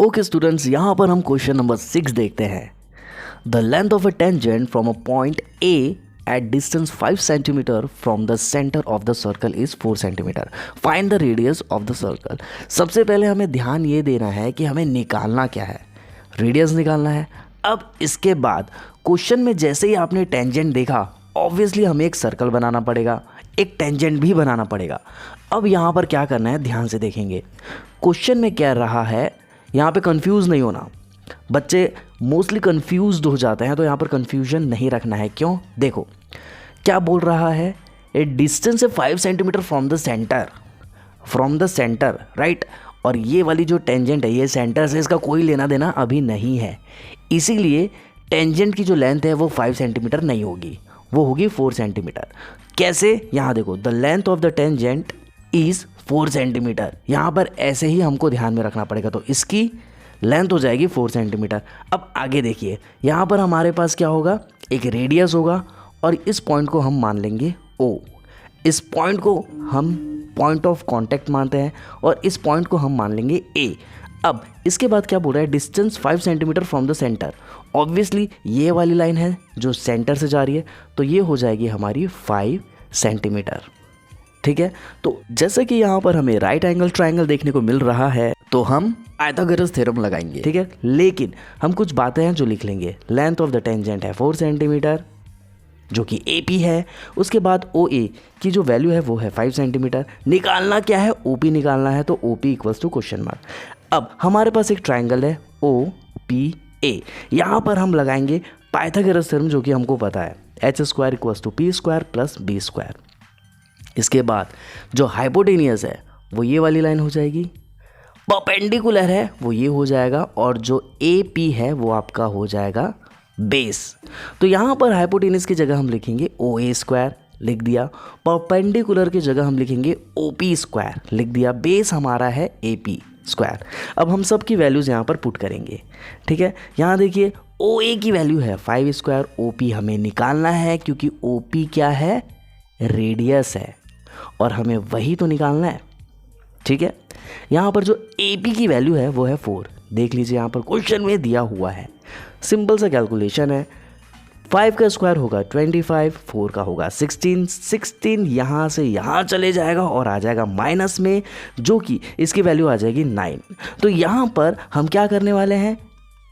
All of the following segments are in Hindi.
ओके स्टूडेंट्स, यहाँ पर हम क्वेश्चन नंबर 6 देखते हैं। The length of a tangent from a point A at distance 5 centimetre from the centre of the circle is 4 centimetre. Find the radius of the circle. सबसे पहले हमें ध्यान ये देना है कि हमें निकालना क्या है, रेडियस निकालना है। अब इसके बाद क्वेश्चन में जैसे ही आपने टेंजेंट देखा, ऑब्वियसली हमें एक सर्कल बनाना पड़ेगा, एक टेंजेंट भी बनाना पड़ेगा। अब यहाँ पर क्या करना है, ध्यान से देखेंगे। क्वेश्चन में क्या रहा है, यहाँ पे कंफ्यूज नहीं होना। बच्चे मोस्टली कंफ्यूज्ड हो जाते हैं, तो यहाँ पर कंफ्यूजन नहीं रखना है। क्यों? देखो क्या बोल रहा है, ए डिस्टेंस है 5 centimetre from the centre, right. और ये वाली जो टेंजेंट है, ये सेंटर से इसका कोई लेना देना अभी नहीं है, इसीलिए टेंजेंट की जो लेंथ है वो 5 सेंटीमीटर नहीं होगी, वो होगी 4 सेंटीमीटर। कैसे? यहाँ देखो, the length of the tangent is 4 centimetre. यहाँ पर ऐसे ही हमको ध्यान में रखना पड़ेगा, तो इसकी लेंथ हो जाएगी 4 सेंटीमीटर। अब आगे देखिए, यहाँ पर हमारे पास क्या होगा, एक रेडियस होगा और इस पॉइंट को हम मान लेंगे O। इस पॉइंट को हम पॉइंट ऑफ कांटेक्ट मानते हैं और इस पॉइंट को हम मान लेंगे A। अब इसके बाद क्या बोल रहा है, distance 5 centimetre from the centre. Obviously ये वाली लाइन है जो सेंटर से जा रही है, तो ये हो जाएगी हमारी 5 सेंटीमीटर। ठीक है, तो जैसे कि यहाँ पर हमें राइट एंगल ट्रायंगल देखने को मिल रहा है, तो हम पाइथागोरस थ्योरम लगाएंगे। ठीक है, लेकिन हम कुछ बातें हैं जो लिख लेंगे। लेंथ ऑफ द टेंजेंट है 4 सेंटीमीटर जो कि AP है। उसके बाद OA की जो वैल्यू है वो है 5 सेंटीमीटर। निकालना क्या है, OP निकालना है, तो OP equals to question mark. अब हमारे पास एक ट्रायंगल है OPA, यहाँ पर हम लगाएंगे पाइथागोरस थ्योरम, जो कि हमको पता है h² equals to P² plus B²। इसके बाद जो हाइपोटेनियस है वो ये वाली लाइन हो जाएगी, परपेंडिकुलर है वो ये हो जाएगा, और जो AP है वो आपका हो जाएगा बेस। तो यहाँ पर हाइपोटेनियस की जगह हम लिखेंगे OA², लिख दिया। परपेंडिकुलर की जगह हम लिखेंगे OP², लिख दिया। बेस हमारा है AP²। अब हम सब की वैल्यूज़ यहाँ पर पुट करेंगे। ठीक है, यहाँ देखिए OA की वैल्यू है 5², OP हमें निकालना है क्योंकि OP क्या है, रेडियस है, और हमें वही तो निकालना है। ठीक है, यहाँ पर जो AP की वैल्यू है वो है 4। देख लीजिए यहाँ पर क्वेश्चन में दिया हुआ है, सिंपल सा कैलकुलेशन है। 5 का स्क्वायर होगा 25, 4 का होगा 16 यहाँ से यहाँ चले जाएगा और आ जाएगा माइनस में, जो कि इसकी वैल्यू आ जाएगी 9। तो यहाँ पर हम क्या करने वाले हैं,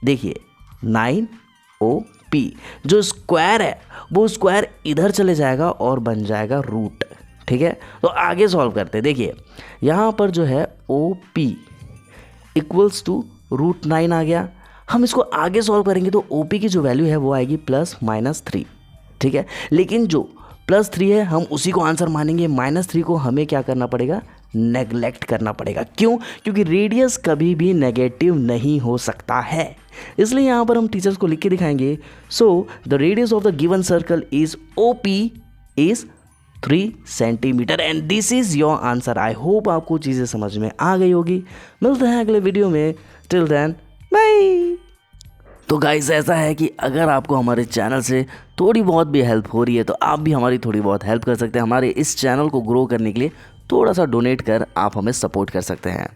देखिए 9OP जो स्क्वायर है वो स्क्वायर इधर चले जाएगा और बन जाएगा रूट। ठीक है, तो आगे सॉल्व करते हैं। देखिए यहाँ पर जो है OP इक्वल्स टू √9 आ गया। हम इसको आगे सॉल्व करेंगे तो OP की जो वैल्यू है वो आएगी +-3। ठीक है, लेकिन जो +3 है हम उसी को आंसर मानेंगे, -3 को हमें क्या करना पड़ेगा, नेग्लेक्ट करना पड़ेगा। क्यों? क्योंकि रेडियस कभी भी नेगेटिव नहीं हो सकता है, इसलिए यहाँ पर हम टीचर्स को लिख के दिखाएंगे। So the radius of the given circle is OP is 3 centimetre and this is your answer. I hope आपको चीज़ें समझ में आ गई होगी। मिलते हैं अगले वीडियो में, टिल देन बाय। तो गाइस ऐसा है कि अगर आपको हमारे चैनल से थोड़ी बहुत भी हेल्प हो रही है तो आप भी हमारी थोड़ी बहुत हेल्प कर सकते हैं। हमारे इस चैनल को ग्रो करने के लिए थोड़ा सा डोनेट कर आप हमें सपोर्ट कर सकते हैं।